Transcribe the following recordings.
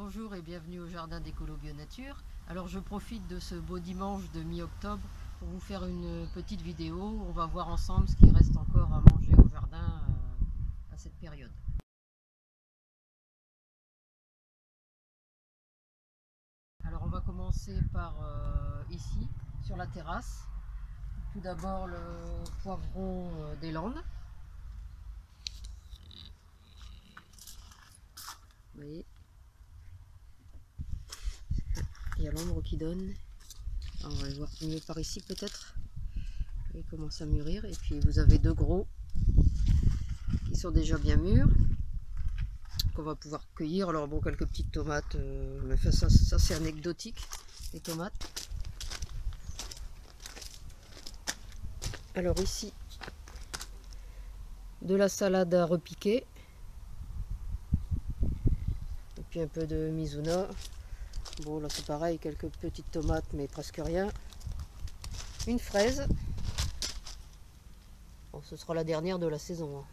Bonjour et bienvenue au jardin d'Écolo Bio Nature. Alors je profite de ce beau dimanche de mi-octobre pour vous faire une petite vidéo où on va voir ensemble ce qui reste encore à manger au jardin à cette période. Alors on va commencer par ici, sur la terrasse. Tout d'abord le poivron des Landes. Vous voyez, il y a l'ombre qui donne. Alors, on va le voir mieux par ici peut-être. Il commence à mûrir et puis vous avez deux gros qui sont déjà bien mûrs qu'on va pouvoir cueillir. Alors bon, quelques petites tomates, mais ça c'est anecdotique, les tomates. Alors ici, de la salade à repiquer et puis un peu de Mizuna. Bon, là c'est pareil, quelques petites tomates mais presque rien. Une fraise. Bon, ce sera la dernière de la saison, hein.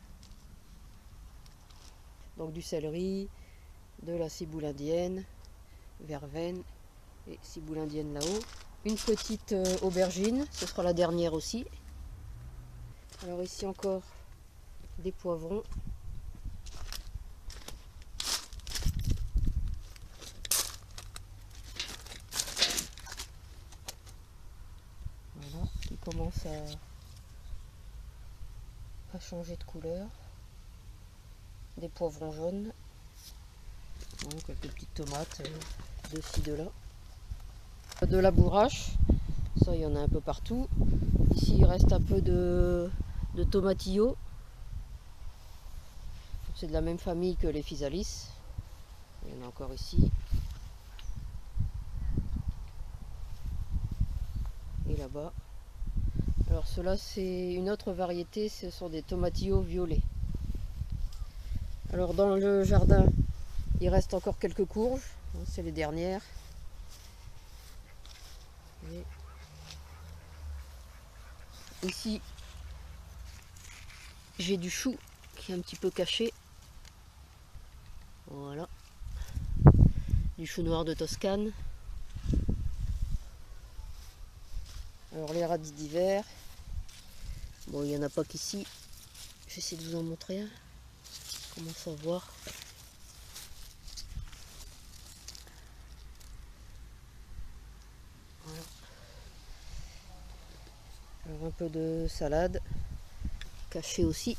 Donc du céleri, de la ciboule indienne, verveine et ciboule indienne là-haut. Une petite aubergine, ce sera la dernière aussi. Alors ici encore des poivrons. Voilà, qui commence à changer de couleur. Des poivrons jaunes. Bon, quelques petites tomates de ci, de là. De la bourrache, ça il y en a un peu partout. Ici il reste un peu de tomatillo. C'est de la même famille que les physalis. Il y en a encore ici. Et là-bas. Alors cela c'est une autre variété, ce sont des tomatillos violets. Alors dans le jardin, il reste encore quelques courges, c'est les dernières. Et ici, j'ai du chou qui est un petit peu caché. Voilà. Du chou noir de Toscane. Alors les radis d'hiver. Bon, il n'y en a pas qu'ici. J'essaie de vous en montrer un. Comment ça voir. Voilà. Alors un peu de salade. Caché aussi.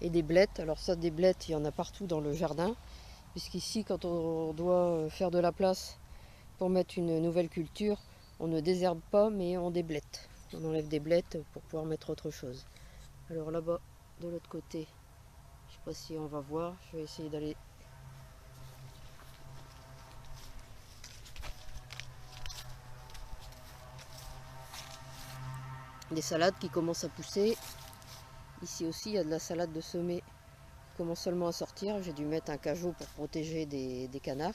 Et des blettes. Alors ça, des blettes, il y en a partout dans le jardin. Puisqu'ici, quand on doit faire de la place pour mettre une nouvelle culture, on ne désherbe pas, mais on déblette. On enlève des blettes pour pouvoir mettre autre chose. Alors là-bas, de l'autre côté, je sais pas si on va voir, je vais essayer d'aller... Des salades qui commencent à pousser. Ici aussi, il y a de la salade de semer qui commence seulement à sortir. J'ai dû mettre un cajot pour protéger des canards.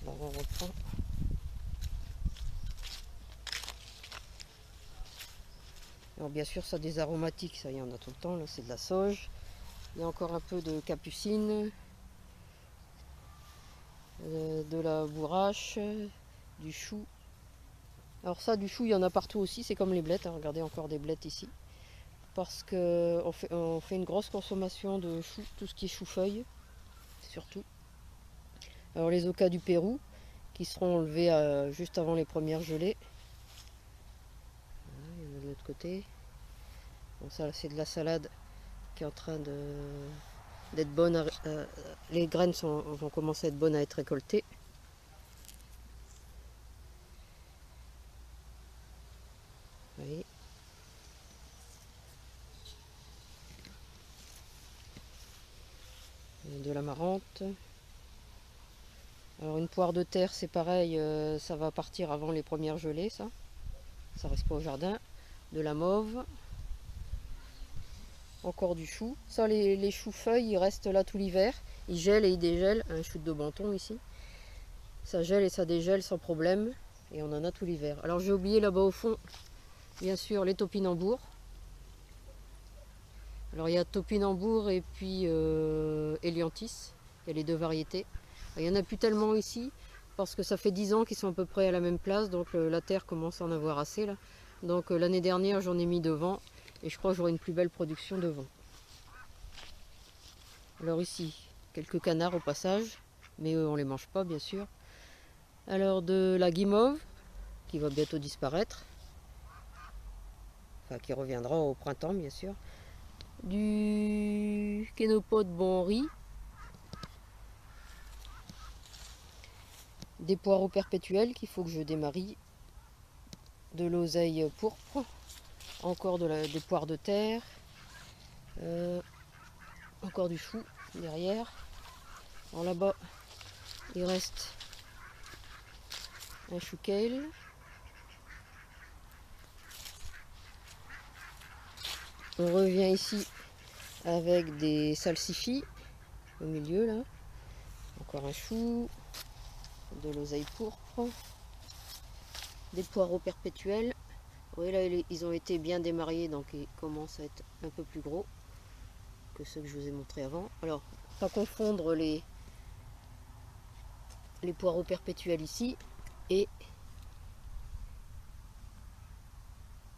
Alors on reprend. Alors bien sûr, ça a des aromatiques, ça y en a tout le temps. Là, c'est de la sauge. Il y a encore un peu de capucine, de la bourrache, du chou. Alors ça, du chou, il y en a partout aussi. C'est comme les blettes, hein. Regardez, encore des blettes ici. Parce qu'on fait une grosse consommation de chou, tout ce qui est chou-feuille, surtout. Alors les ocas du Pérou, qui seront enlevés juste avant les premières gelées. Voilà, il y en a de l'autre côté. Bon, ça, c'est de la salade qui est en train d'être bonne. Les graines vont commencer à être bonnes à être récoltées. Vous voyez. De l'amarante. Alors une poire de terre, c'est pareil, ça va partir avant les premières gelées, ça reste pas au jardin. De la mauve. Encore du chou. Ça, les choux-feuilles, ils restent là tout l'hiver. Ils gèlent et ils dégèlent. Un chou de Banton ici. Ça gèle et ça dégèle sans problème. Et on en a tout l'hiver. Alors j'ai oublié là-bas au fond, bien sûr, les topinambours. Alors il y a topinambour et puis Helianthus. Il y a les deux variétés. Il n'y en a plus tellement ici parce que ça fait 10 ans qu'ils sont à peu près à la même place. Donc la terre commence à en avoir assez là. Donc l'année dernière j'en ai mis devant. Et je crois que j'aurai une plus belle production devant. Alors ici, quelques canards au passage. Mais eux on les mange pas bien sûr. Alors de la guimauve qui va bientôt disparaître. Enfin qui reviendra au printemps bien sûr. Du kénopode bon riz. Des poireaux perpétuels qu'il faut que je démarie. De l'oseille pourpre. Encore des poires de terre. Encore du chou derrière. Alors là-bas, il reste un chou kale. On revient ici avec des salsifis au milieu là. Encore un chou, de l'oseille pourpre, des poireaux perpétuels. Oui, là ils ont été bien démariés donc ils commencent à être un peu plus gros que ceux que je vous ai montrés avant. Alors, pas confondre les poireaux perpétuels ici et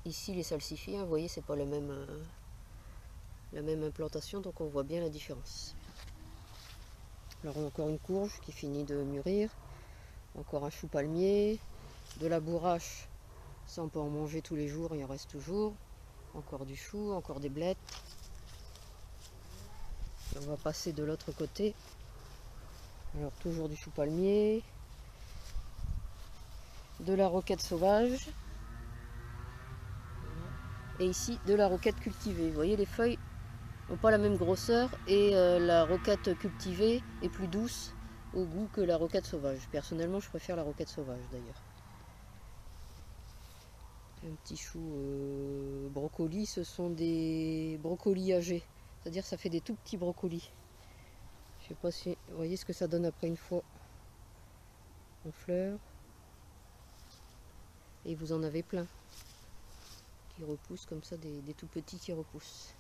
ici les salsifis. Hein, vous voyez, c'est pas la même implantation, donc on voit bien la différence. Alors encore une courge qui finit de mûrir, encore un chou palmier, de la bourrache, ça on peut en manger tous les jours, il en reste toujours, encore du chou, encore des blettes. Et on va passer de l'autre côté. Alors toujours du chou palmier, de la roquette sauvage, et ici de la roquette cultivée. Vous voyez, les feuilles n'ont pas la même grosseur et la roquette cultivée est plus douce au goût que la roquette sauvage. Personnellement, je préfère la roquette sauvage d'ailleurs. Un petit chou brocoli, ce sont des brocolis âgés, c'est-à-dire ça fait des tout petits brocolis. Je sais pas si vous voyez ce que ça donne après une fois en fleurs. Et vous en avez plein qui repoussent comme ça, des tout petits qui repoussent.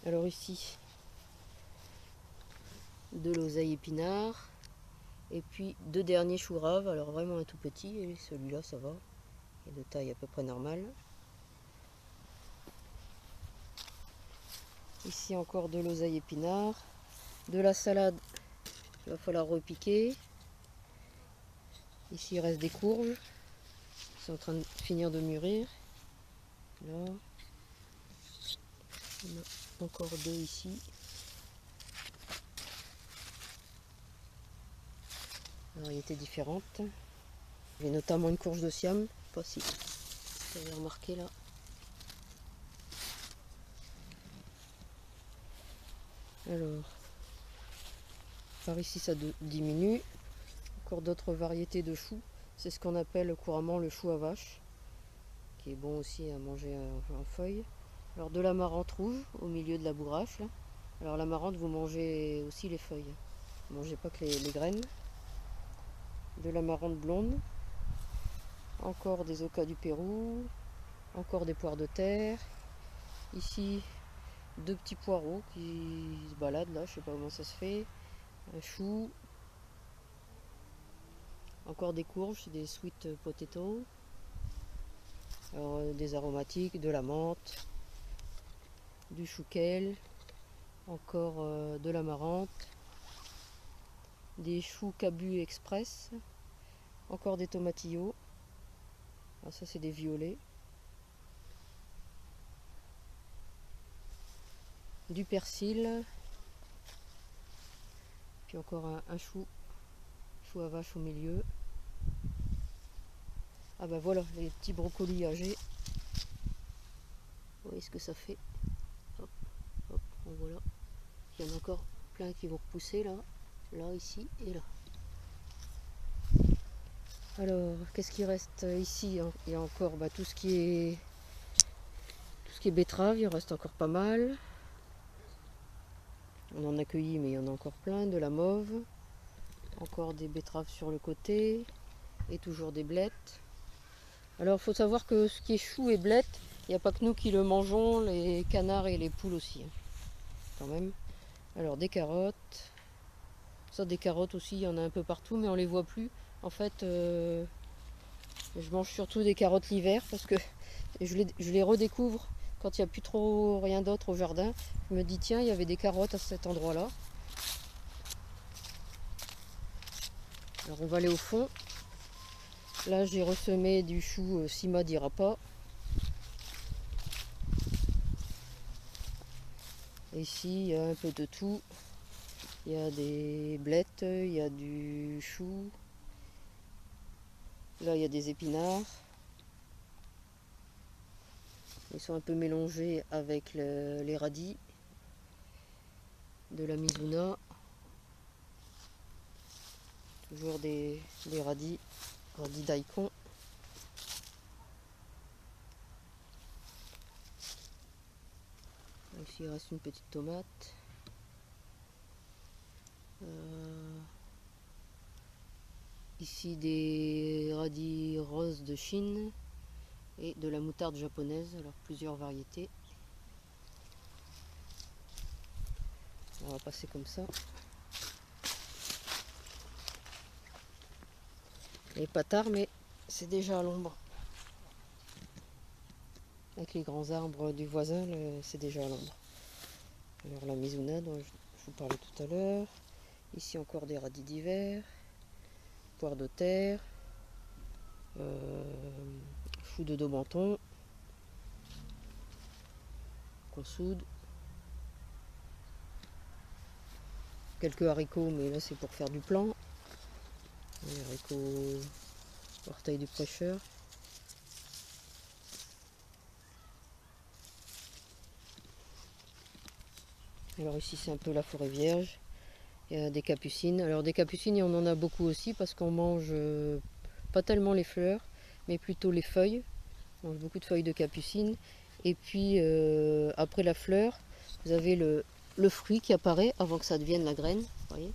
Alors ici, de l'oseille épinard. Et puis deux derniers choux raves, alors vraiment un tout petit, et celui-là ça va, il est de taille à peu près normale. Ici encore de l'oseille épinard, de la salade, il va falloir repiquer. Ici il reste des courges, c'est en train de finir de mûrir. Là, on a encore deux ici. Variétés différentes. J'ai notamment une courge de Siam, pas si vous avez remarqué là. Alors, par ici ça diminue. Encore d'autres variétés de choux. C'est ce qu'on appelle couramment le chou à vache, qui est bon aussi à manger en feuilles. Alors de l'amarante rouge au milieu de la bourrache. Là. Alors l'amarante, vous mangez aussi les feuilles. Vous ne mangez pas que les graines. De l'amarante blonde. Encore des ocas du Pérou. Encore des poires de terre. Ici, deux petits poireaux qui se baladent là, je sais pas comment ça se fait. Un chou. Encore des courges, des sweet potatoes. Alors, des aromatiques, de la menthe, du chou kale, encore de l'amarante, des choux cabu express, encore des tomatillos. Alors ça c'est des violets. Du persil, puis encore un chou à vache au milieu. Ah ben voilà, les petits brocolis âgés. Vous voyez ce que ça fait. Hop, hop, en voilà. Il y en a encore plein qui vont repousser là, là, ici et là. Alors, qu'est-ce qui reste ici? Il y a encore tout ce qui est betterave, il en reste encore pas mal. On en a cueilli, mais il y en a encore plein. De la mauve, Encore des betteraves sur le côté. Et toujours des blettes. Alors il faut savoir que ce qui est chou et blettes, il n'y a pas que nous qui le mangeons, les canards et les poules aussi. Quand même. Alors des carottes. Ça, des carottes aussi, il y en a un peu partout, mais on les voit plus. En fait, je mange surtout des carottes l'hiver parce que je les redécouvre quand il n'y a plus trop rien d'autre au jardin. Je me dis, tiens, il y avait des carottes à cet endroit-là. Alors on va aller au fond. Là, j'ai ressemé du chou Sima d'Irapa. Ici, il y a un peu de tout. Il y a des blettes, il y a du chou. Là, il y a des épinards. Ils sont un peu mélangés avec les radis de la Mizuna. Toujours des radis daikon. Ici, il reste une petite tomate. Ici, des radis roses de Chine et de la moutarde japonaise, alors plusieurs variétés. On va passer comme ça. Et pas tard, mais c'est déjà à l'ombre. Avec les grands arbres du voisin, c'est déjà à l'ombre. Alors la Mizuna dont je vous parlais tout à l'heure. Ici encore des radis d'hiver, poires de terre, choux de Daubenton, qu'on soude. Quelques haricots, mais là c'est pour faire du plan. Les haricots orteil du prêcheur. Alors ici c'est un peu la forêt vierge. Il y a des capucines. Alors des capucines, on en a beaucoup aussi parce qu'on mange pas tellement les fleurs, mais plutôt les feuilles. On mange beaucoup de feuilles de capucine. Et puis après la fleur, vous avez le fruit qui apparaît avant que ça devienne la graine. Vous voyez,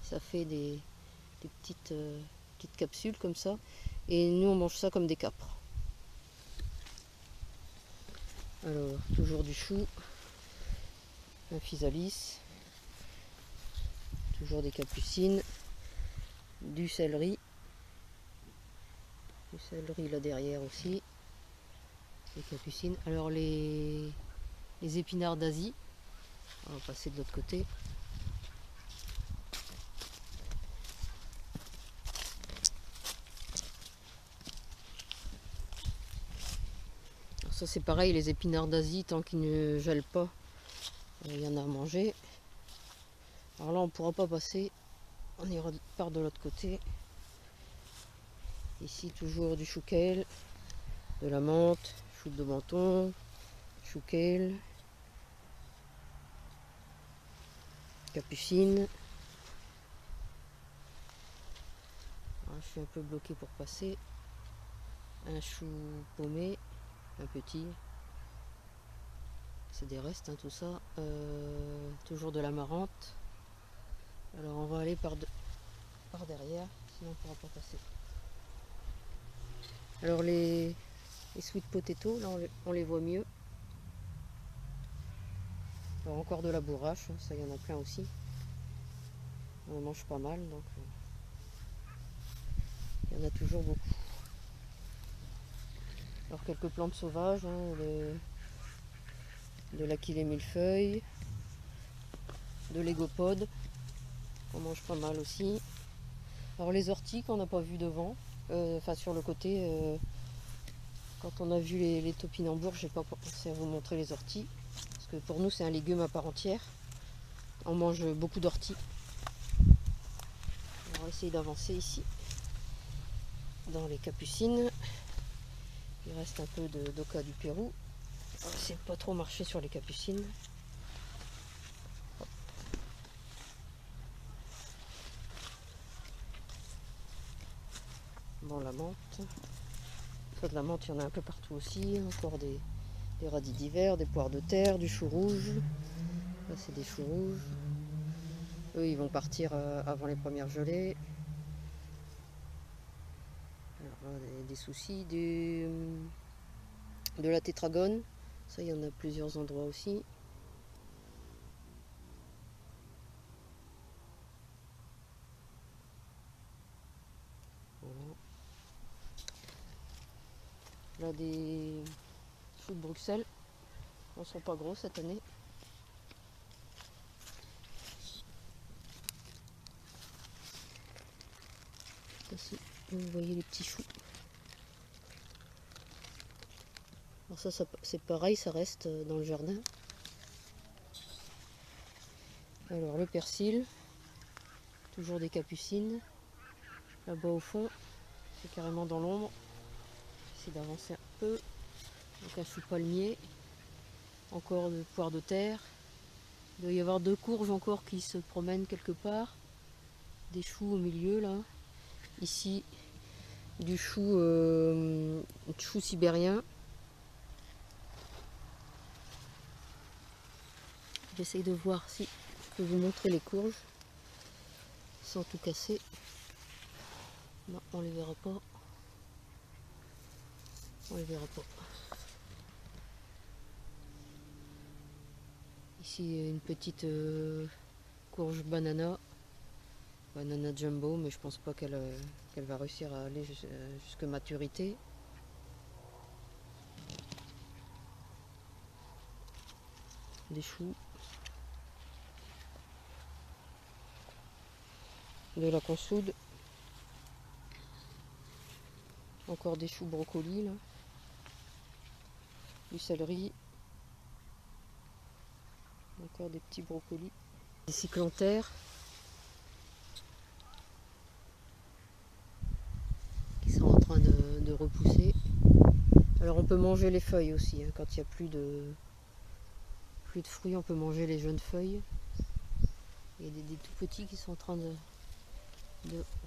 ça fait des petites capsules comme ça. Et nous on mange ça comme des capres. Alors toujours du chou, un physalis, toujours des capucines, du céleri là derrière aussi, les capucines. Alors les épinards d'Asie, on va passer de l'autre côté. Alors ça c'est pareil, les épinards d'Asie, tant qu'ils ne gèlent pas, il y en a à manger. Alors là on ne pourra pas passer, on ira par de l'autre côté. Ici toujours du chou kale, de la menthe, chou de menton, chou kale, capucine. Alors, je suis un peu bloqué pour passer. Un chou paumé, un petit. C'est des restes, hein, tout ça. Toujours de l'amarante. Alors on va aller par derrière, sinon on ne pourra pas passer. Alors les sweet potatoes, là on les voit mieux. Alors encore de la bourrache, ça il y en a plein aussi. On en mange pas mal, donc il y en a toujours beaucoup. Alors quelques plantes sauvages, hein, de l'aquilée millefeuille, de l'égopode, on mange pas mal aussi. Alors les orties qu'on n'a pas vu devant, enfin sur le côté, quand on a vu les topinambours, j'ai pas pensé à vous montrer les orties, parce que pour nous c'est un légume à part entière. On mange beaucoup d'orties. On va essayer d'avancer ici, dans les capucines. Il reste un peu d'oca du Pérou. On va essayer de pas trop marcher sur les capucines. Bon, la menthe. Ça, de la menthe, il y en a un peu partout aussi. Encore des radis d'hiver, des poires de terre, du chou rouge. Là, c'est des choux rouges. Eux, ils vont partir avant les premières gelées. Alors là, des soucis de la tétragone. Ça, il y en a plusieurs endroits aussi. Voilà. Là, des choux de Bruxelles. Ils ne sont pas gros cette année. Ici, vous voyez les petits choux. Alors ça c'est pareil, ça reste dans le jardin. Alors le persil, toujours des capucines. Là-bas au fond, c'est carrément dans l'ombre. J'essaie d'avancer un peu. Donc un chou palmier. Encore de poire de terre. Il doit y avoir 2 courges encore qui se promènent quelque part. Des choux au milieu là. Ici, du chou sibérien. J'essaye de voir si je peux vous montrer les courges sans tout casser. Non, on les verra pas. On les verra pas. Ici une petite courge banana jumbo, mais je pense pas qu'elle va réussir à aller jusqu'à maturité. Des choux, de la consoude, encore des choux brocolis là, du céleri, encore des petits brocolis, des cyclanthères qui sont en train de repousser. Alors on peut manger les feuilles aussi, hein, quand il n'y a plus de fruits, on peut manger les jeunes feuilles. Il y a des tout petits qui sont en train de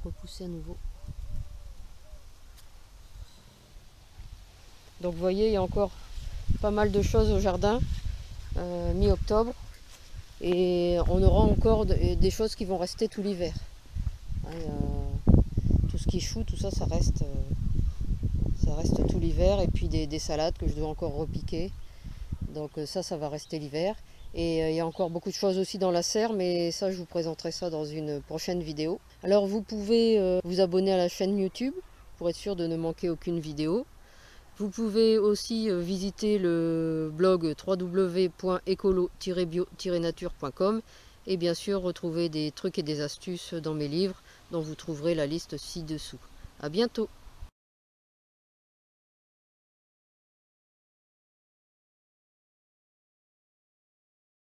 repousser à nouveau. Donc vous voyez, il y a encore pas mal de choses au jardin, mi-octobre, et on aura encore des choses qui vont rester tout l'hiver. Tout ce qui est chou, tout ça, ça reste tout l'hiver, et puis des salades que je dois encore repiquer. Donc ça va rester l'hiver. Et il y a encore beaucoup de choses aussi dans la serre, mais ça, je vous présenterai ça dans une prochaine vidéo. Alors vous pouvez vous abonner à la chaîne YouTube pour être sûr de ne manquer aucune vidéo. Vous pouvez aussi visiter le blog www.ecolo-bio-nature.com et bien sûr retrouver des trucs et des astuces dans mes livres dont vous trouverez la liste ci-dessous. À bientôt!